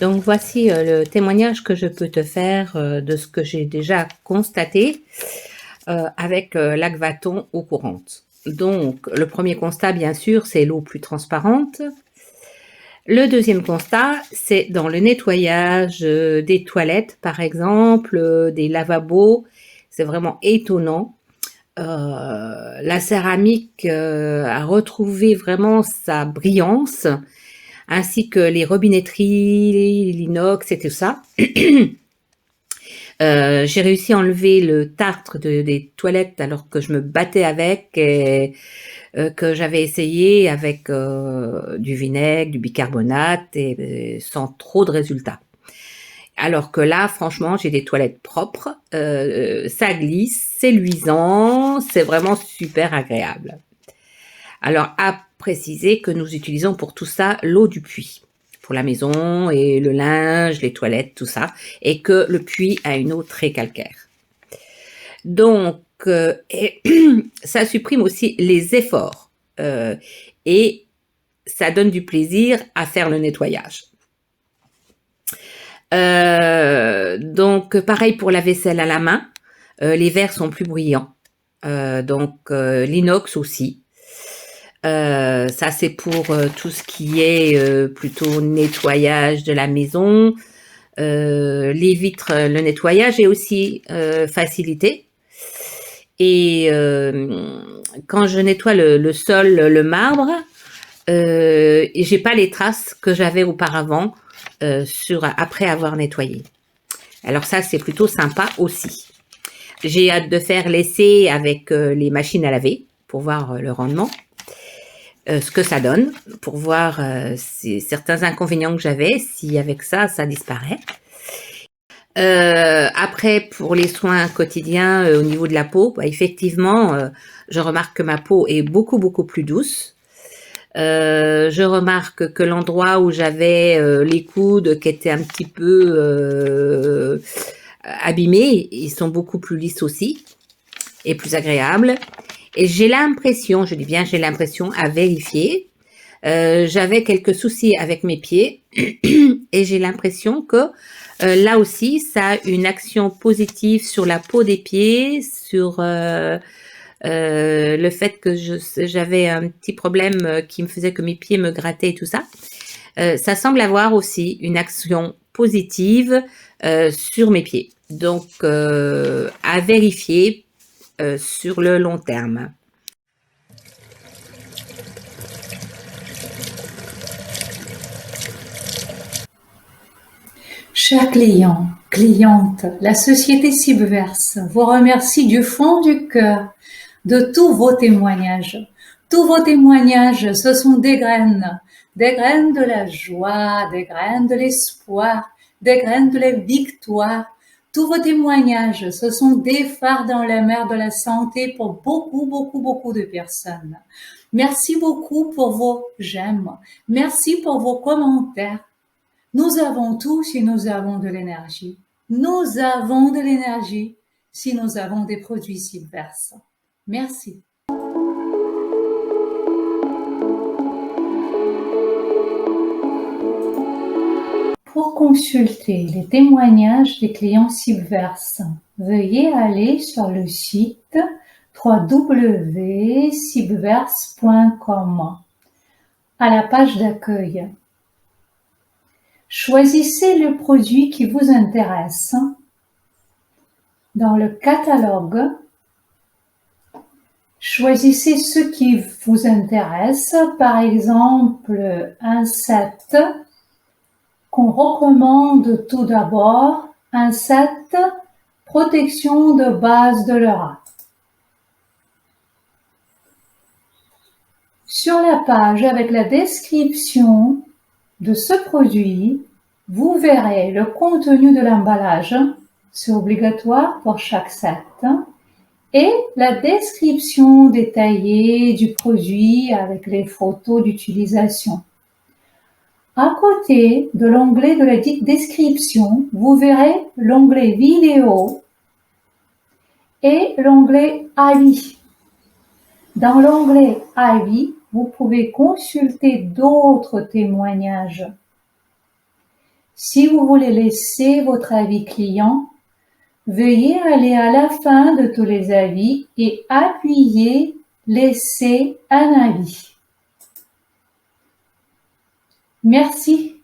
Donc voici le témoignage que je peux te faire de ce que j'ai déjà constaté avec l'Agvaton eau courante. Donc le premier constat, bien sûr, c'est l'eau plus transparente. Le deuxième constat, c'est dans le nettoyage des toilettes, par exemple, des lavabos. C'est vraiment étonnant. La céramique a retrouvé vraiment sa brillance, ainsi que les robinetteries, l'inox et tout ça. J'ai réussi à enlever le tartre des toilettes alors que je me battais avec et que j'avais essayé avec du vinaigre, du bicarbonate et sans trop de résultats. Alors que là, franchement, j'ai des toilettes propres, ça glisse, c'est luisant, c'est vraiment super agréable. Alors, à préciser que nous utilisons pour tout ça l'eau du puits, pour la maison et le linge, les toilettes, tout ça, et que le puits a une eau très calcaire. Donc, ça supprime aussi les efforts et ça donne du plaisir à faire le nettoyage. Donc, pareil pour la vaisselle à la main, les verres sont plus brillants, donc l'inox aussi. Ça, c'est pour tout ce qui est plutôt nettoyage de la maison. Les vitres, le nettoyage est aussi facilité. Et quand je nettoie le sol, le marbre, j'ai pas les traces que j'avais auparavant après avoir nettoyé. Alors ça, c'est plutôt sympa aussi. J'ai hâte de faire l'essai avec les machines à laver pour voir le rendement. Ce que ça donne, pour voir certains inconvénients que j'avais, si avec ça, ça disparaît. Après, pour les soins quotidiens au niveau de la peau, bah, effectivement, je remarque que ma peau est beaucoup, beaucoup plus douce. Je remarque que l'endroit où j'avais les coudes qui étaient un petit peu abîmés, ils sont beaucoup plus lisses aussi et plus agréables. Et j'ai l'impression, je dis bien j'ai l'impression à vérifier, j'avais quelques soucis avec mes pieds et j'ai l'impression que là aussi, ça a une action positive sur la peau des pieds, sur le fait que j'avais un petit problème qui me faisait que mes pieds me grattaient et tout ça. Ça semble avoir aussi une action positive sur mes pieds. Donc, à vérifier sur le long terme. Chers clients, clientes, la société Cibverse vous remercie du fond du cœur de tous vos témoignages. Tous vos témoignages, ce sont des graines de la joie, des graines de l'espoir, des graines de la victoire. Tous vos témoignages, ce sont des phares dans la mer de la santé pour beaucoup, beaucoup, beaucoup de personnes. Merci beaucoup pour vos j'aime. Merci pour vos commentaires. Nous avons tout si nous avons de l'énergie. Nous avons de l'énergie si nous avons des produits Cibverse. Merci. Pour consulter les témoignages des clients Cibverse, veuillez aller sur le site www.cibverse.com à la page d'accueil. Choisissez le produit qui vous intéresse. Dans le catalogue, choisissez ce qui vous intéresse, par exemple un set qu'on recommande tout d'abord, un set protection de base de l'aura. Sur la page avec la description de ce produit, vous verrez le contenu de l'emballage, c'est obligatoire pour chaque set, et la description détaillée du produit avec les photos d'utilisation. À côté de l'onglet de la description, vous verrez l'onglet vidéo et l'onglet avis. Dans l'onglet avis, vous pouvez consulter d'autres témoignages. Si vous voulez laisser votre avis client, veuillez aller à la fin de tous les avis et appuyer Laisser un avis. Merci.